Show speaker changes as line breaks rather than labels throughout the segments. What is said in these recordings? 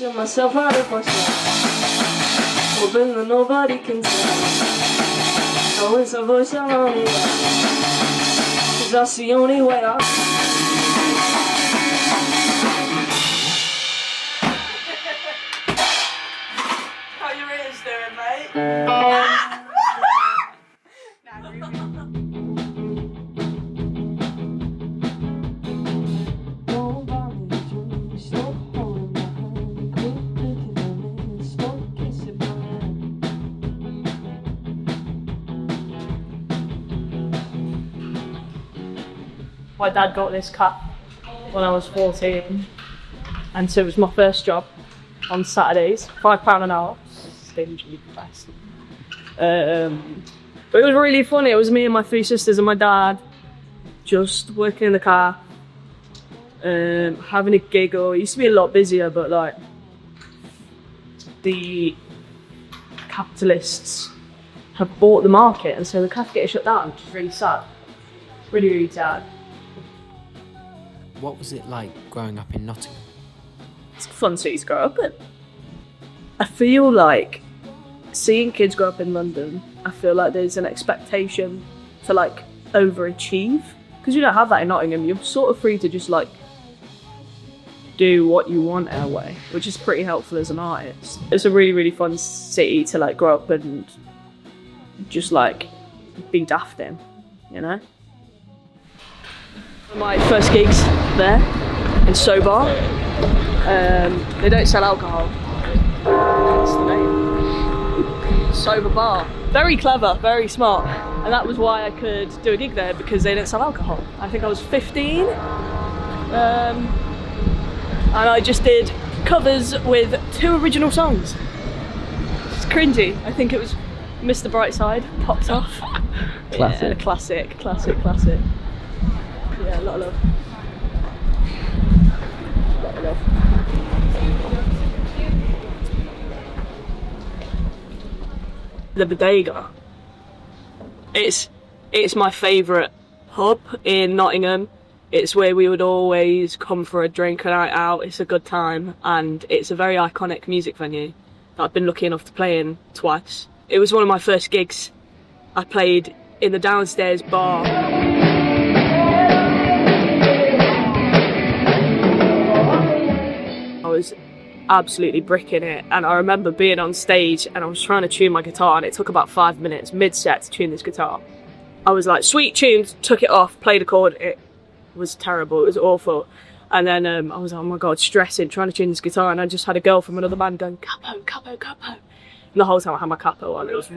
Till myself out of myself, hoping that nobody can tell. So it's a voice I'm only way, 'cause that's the only way I
How your ears doing, mate?
My dad got this cat when I was 14, and so it was my first job on Saturdays, £5 an hour, stingy best. But it was really funny. It was me and my 3 sisters and my dad just working in the car, having a giggle. It used to be a lot busier, but like the capitalists have bought the market, and so the cafe getting shut down, which is really sad. Really, really sad.
What was it like growing up in Nottingham?
It's a fun city to grow up in. I feel like seeing kids grow up in London, I feel like there's an expectation to like overachieve, because you don't have that in Nottingham. You're sort of free to just like do what you want in a way, which is pretty helpful as an artist. It's a really, really fun city to like grow up and just like be daft in, you know? My first gigs there in Sobar. They don't sell alcohol. That's the name. Sober Bar. Very clever, very smart. And that was why I could do a gig there, because they didn't sell alcohol. I think I was 15. And I just did covers with 2 original songs. It's cringy. I think it was Mr. Brightside, Popped Off.
Classic.
Yeah, classic. Yeah, a lot of love. The Bodega. It's my favourite pub in Nottingham. It's where we would always come for a drink a night out. It's a good time, and it's a very iconic music venue that I've been lucky enough to play in twice. It was one of my first gigs. I played in the downstairs bar. I was absolutely bricking it, and I remember being on stage and I was trying to tune my guitar, and it took about 5 minutes mid-set to tune this guitar. I was like, sweet tunes, took it off, played a chord, it was terrible, it was awful. And then I was, oh my god, stressing, trying to tune this guitar, and I just had a girl from another band going, capo, capo, capo. And the whole time I had my capo on. It was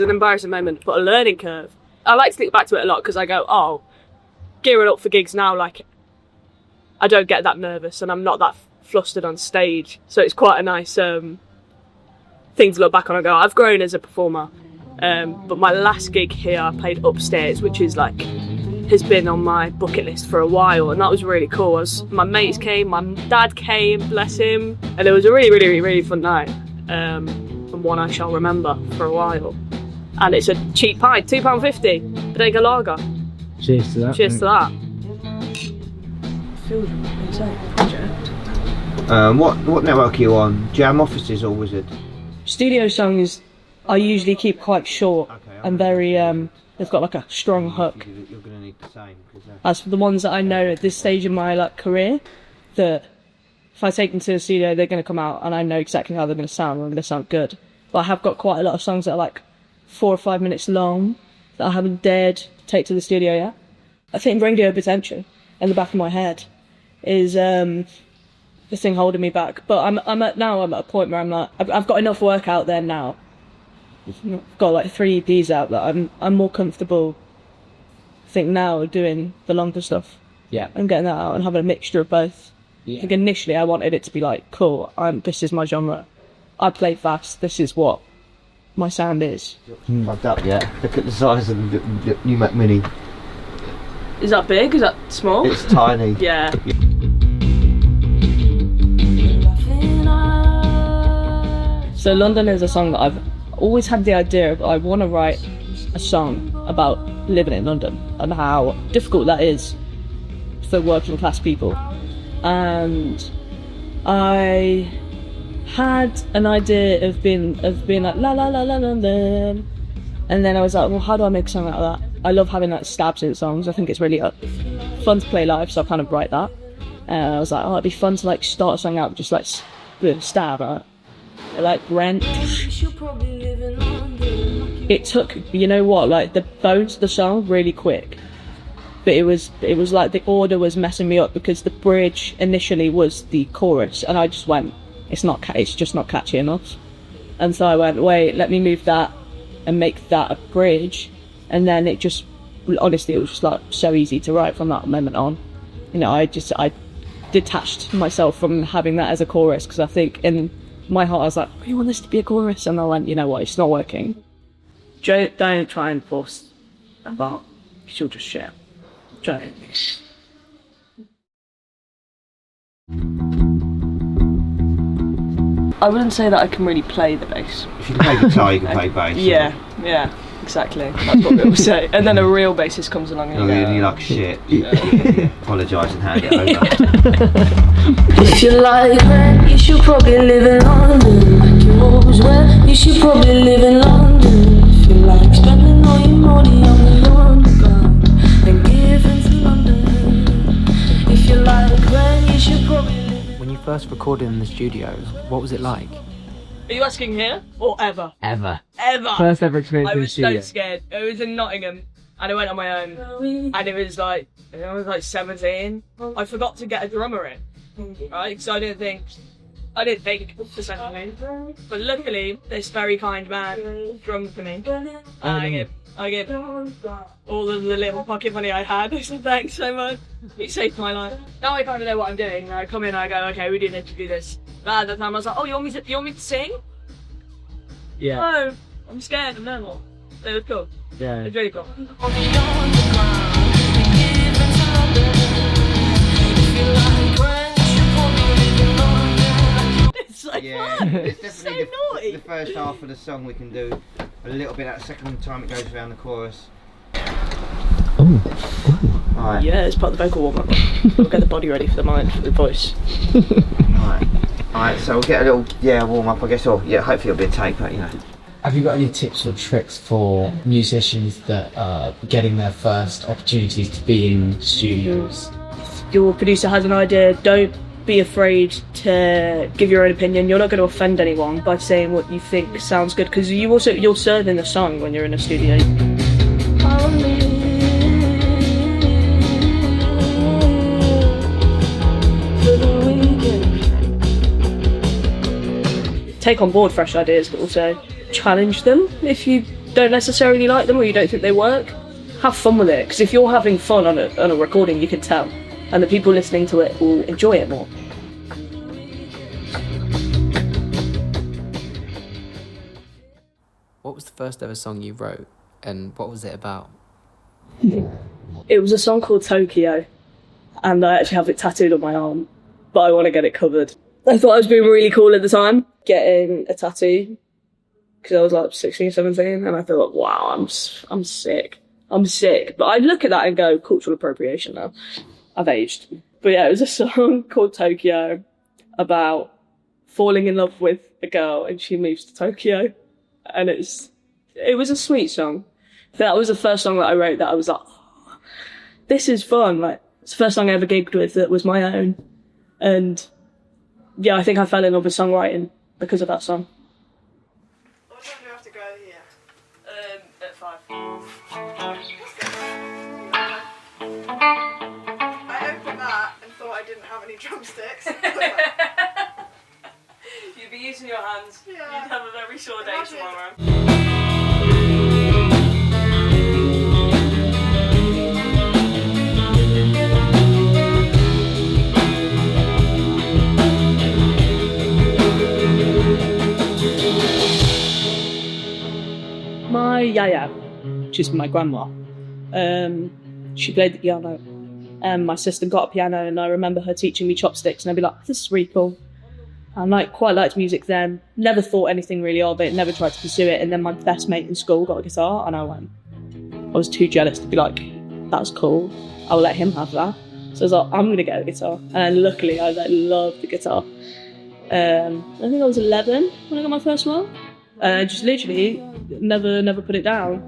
an embarrassing moment, but a learning curve. I like to think back to it a lot, because I go, oh, gearing up for gigs now, like, I don't get that nervous, and I'm not that flustered on stage, so it's quite a nice thing to look back on and go, I've grown as a performer. But my last gig here, I played upstairs, which is like has been on my bucket list for a while, and that was really cool. My mates came, my dad came, bless him, and it was a really, really, really, really fun night, and one I shall remember for a while. And it's a cheap pint, £2.50, Bodega Lager.
Cheers to that.
Cheers to that. Feels insane project.
What network are you on? Jam Offices or Wizard?
Studio songs I usually keep quite short,
Okay,
and very they've got like a strong hook.
You're going to need the same.
As for the ones that I know at this stage in my like career, that if I take them to the studio, they're going to come out and I know exactly how they're going to sound, and they're going to sound good. But I have got quite a lot of songs that are like 4 or 5 minutes long that I haven't dared to take to the studio yet. I think radio potential in the back of my head is the thing holding me back. But I'm at a point where I'm like, I've got enough work out there now. I've got like 3 EPs out that I'm more comfortable, I think, now doing the longer stuff.
Yeah.
And getting that out and having a mixture of both.
Yeah.
I think initially I wanted it to be like, cool, this is my genre. I play fast, this is what my sound is.
Plugged up yet? Look at the size of the new Mac Mini.
Is that big? Is that small?
It's tiny.
Yeah. So London is a song that I've always had the idea of. I want to write a song about living in London and how difficult that is for working class people. And I had an idea of being like la la la la la la, and then I was like, well, how do I make a song out of that? I love having like stabs in songs. I think it's really fun to play live, so I kind of write that. I was like, oh, it'd be fun to like start a song out with just like with a stab, right? Like Rent. It took, you know what, like the bones of the song really quick, but it was like the order was messing me up because the bridge initially was the chorus, and I just went, it's just not catchy enough, and so I went, wait, let me move that and make that a bridge, and then it just, honestly, it was just like so easy to write from that moment on. You know, I detached myself from having that as a chorus because I think in my heart I was like, oh, you want this to be a chorus? And I went, you know what, it's not working. Don't try and force a part. She'll just share. Try. I wouldn't say that I can really play the bass.
If you can play guitar, you can play bass.
Yeah, exactly. That's what people say. And then a real bassist comes along and
you're like, shit. Apologise and hand it over.
If you like rent, you should probably live in London. Like you always went, you should probably live in London. If you like spending all your money on the underground, then give it to London. If you like rent, you should probably live in.
When you first recorded in the studio, what was it like?
Are you asking here or ever?
Ever.
Ever.
First ever experience
I
in the
was
studio.
so scared. It was in Nottingham, and I went on my own, and it was like, I was like 17. I forgot to get a drummer in, right? So I didn't think for something. But luckily, this very kind man drummed for me. I gave all of the little pocket money I had. I said, thanks so much. You saved my life. Now I kind of know what I'm doing. I come in and I go, okay, we do need to do this. But at the time I was like, oh, you want me to sing?
Yeah.
No, I'm scared. I'm nervous. It was cool.
Yeah.
It was really cool. It's like fun.
It's
It's
definitely
so naughty.
the first half of the song we can do a little bit. That second time it goes around the chorus. Alright.
Yeah, it's part of the vocal warm-up. We'll get the body ready for the mind, for the voice.
Alright, so we'll get a little warm up, I guess, or hopefully it'll be a take, but you know.
Have you got any tips or tricks for musicians that are getting their first opportunities to be in studios?
If your producer has an idea, don't be afraid to give your own opinion. You're not going to offend anyone by saying what you think sounds good, because you're serving the song when you're in a studio. Take on board fresh ideas, but also challenge them if you don't necessarily like them or you don't think they work. Have fun with it, because if you're having fun on a recording, you can tell, and the people listening to it will enjoy it more.
What was the first ever song you wrote, and what was it about?
It was a song called Tokyo, and I actually have it tattooed on my arm, but I want to get it covered. I thought I was being really cool at the time, getting a tattoo, because I was like 16, 17, and I thought, wow, I'm sick. I'm sick. But I look at that and go, cultural appropriation now. I've aged. But yeah, it was a song called Tokyo about falling in love with a girl and she moves to Tokyo. And it was a sweet song. That was the first song that I wrote that I was like, oh, this is fun. Like, it's the first song I ever gigged with that was my own. And yeah, I think I fell in love with songwriting because of that song.
What time do you have to go here?
At 5.
I opened that and thought I didn't have any drumsticks.
You'd be using your hands.
Yeah.
You'd have a very sore day
Imagine.
tomorrow. My yaya, which is my grandma, she played the piano, and my sister got a piano, and I remember her teaching me chopsticks, and I'd be like, this is really cool. I quite liked music then, never thought anything really of it, never tried to pursue it, and then my best mate in school got a guitar, and I was too jealous to be like, that's cool, I'll let him have that. So I was like, I'm going to get a guitar, and luckily I loved the guitar. I think I was 11 when I got my first one. Just literally never put it down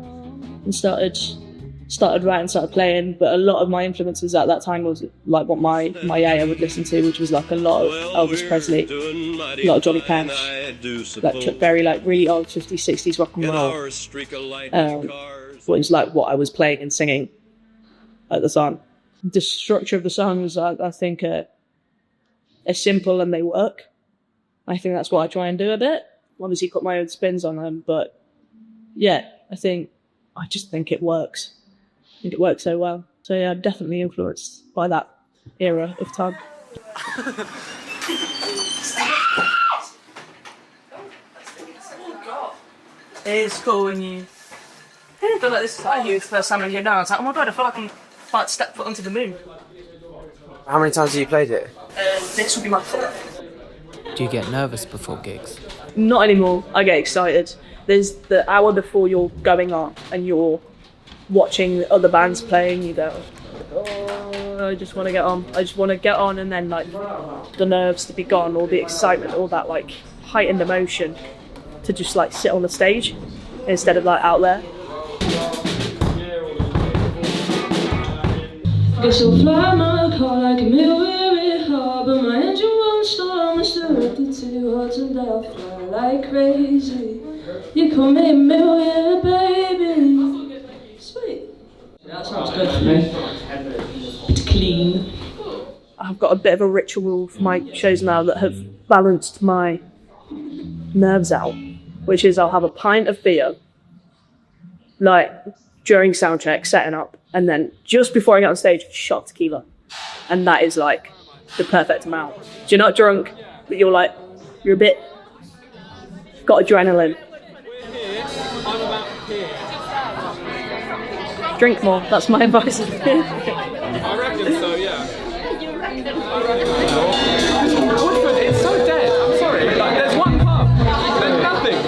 and started writing, started playing. But a lot of my influences at that time was like what my yaya would listen to, which was like a lot of Elvis Presley, a lot of Johnny Cash, like Chuck Berry, like really old 50s, 60s rock and roll. Was like what I was playing and singing at the time. The structure of the songs, I think, are simple and they work. I think that's what I try and do a bit. Obviously, got my own spins on them, but yeah, I just think it works. I think it works so well. So yeah, I'm definitely influenced by that era of time. It's cool when you... I feel like this is like you the first time I hear now. It's like, oh my god, I feel like I'm about to step foot onto the moon.
How many times have you played it?
This will be my fourth.
Do you get nervous before gigs?
Not anymore. I get excited. There's the hour before you're going on and you're watching the other bands playing. You go, oh, I just want to get on. I just want to get on, and then like the nerves to be gone, all the excitement, all that like heightened emotion to just like sit on the stage instead of like out there.
Guess I'll fly my car like a midway harbor. My engine won't stop, I'm directed to hearts and I'll fly like crazy. You call me a million, baby. Sweet. That sounds good for me. It's clean.
I've got a bit of a ritual for my shows now that have balanced my nerves out, which is I'll have a pint of beer, like during sound check, setting up, and then just before I get on stage, shot of tequila. And that is like the perfect amount. So you're not drunk, but you're a bit, got adrenaline. Drink more, that's my advice.
I reckon so, yeah. Woodford, it's so dead, I'm sorry. Like, there's one pub, there's nothing.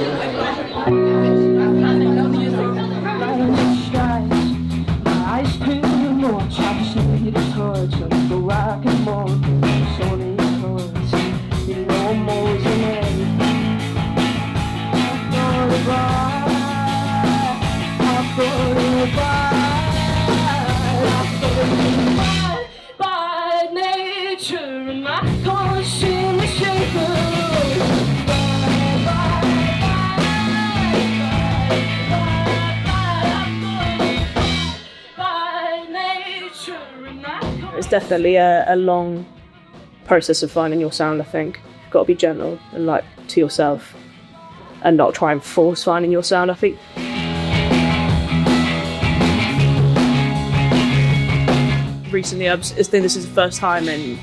It's definitely a long process of finding your sound, I think. You've got to be gentle and like to yourself and not try and force finding your sound, I think. Recently, I think this is the first time in,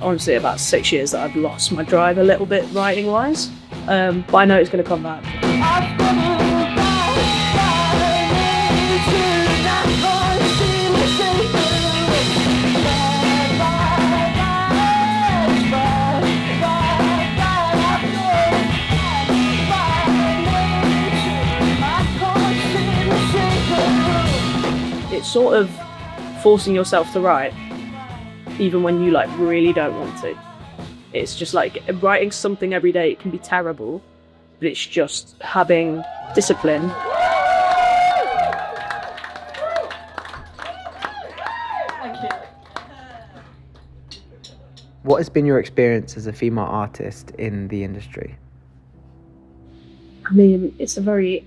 honestly, about 6 years that I've lost my drive a little bit writing-wise. But I know it's going to come back. It's sort of forcing yourself to write, even when you like really don't want to. It's just like writing something every day. It can be terrible, but it's just having discipline. Thank you.
What has been your experience as a female artist in the industry?
I mean, it's a very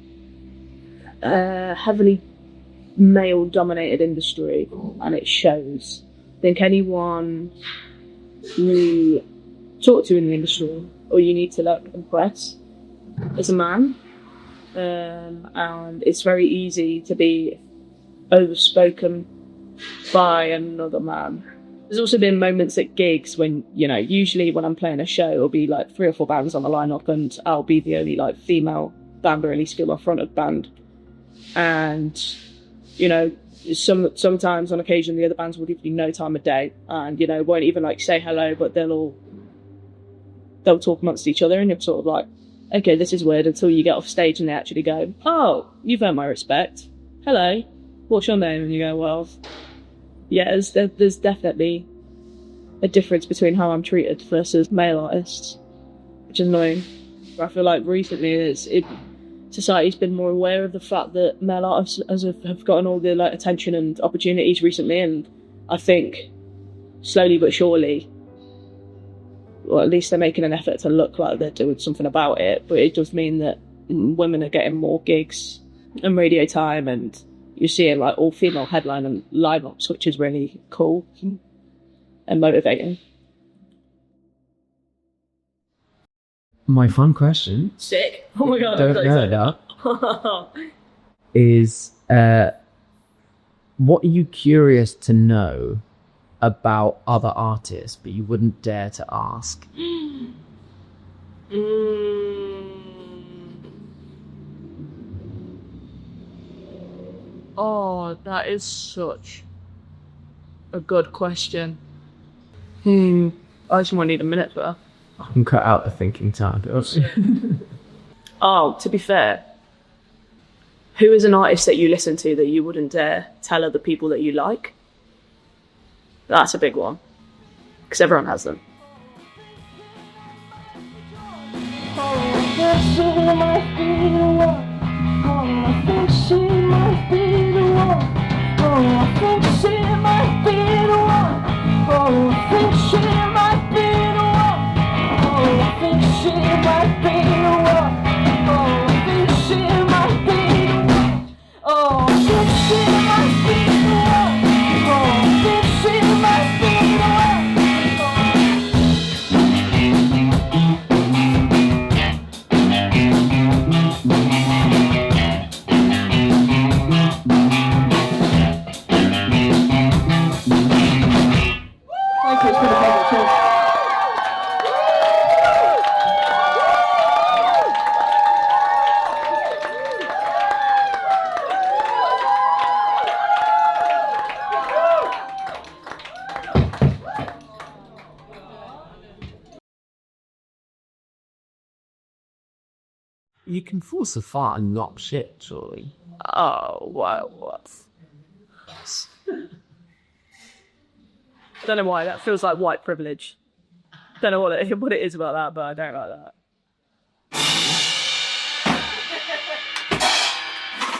heavily male-dominated industry, and it shows. I think anyone you talk to in the industry, or you need to like impress, is a man, and it's very easy to be overspoken by another man. There's also been moments at gigs when, you know, usually when I'm playing a show, it'll be like 3 or 4 bands on the lineup, and I'll be the only like female band, or at least female fronted band, and you know, sometimes on occasion the other bands will give you no time of day, and you know, won't even like say hello, but they'll talk amongst each other, and you're sort of like, okay, this is weird, until you get off stage and they actually go, oh, you've earned my respect. Hello, what's your name? And you go, well, yeah, there's definitely a difference between how I'm treated versus male artists. which is annoying. I feel like recently society's been more aware of the fact that male artists have gotten all the like attention and opportunities recently, and I think slowly but surely, or at least they're making an effort to look like they're doing something about it. But it does mean that women are getting more gigs and radio time, and you're seeing like all female headline and lineups, which is really cool and motivating.
My fun question.
Sick. Oh my god.
Don't know that. Is what are you curious to know about other artists, but you wouldn't dare to ask?
Oh, that is such a good question. I just might need a minute for that.
I can cut out the thinking time.
Oh, to be fair, who is an artist that you listen to that you wouldn't dare tell other people that you like? That's a big one, because everyone has them.
You can force a fart and not shit, surely.
Oh, wow, what? Don't know why, that feels like white privilege. Don't know what it is about that, but I don't like that.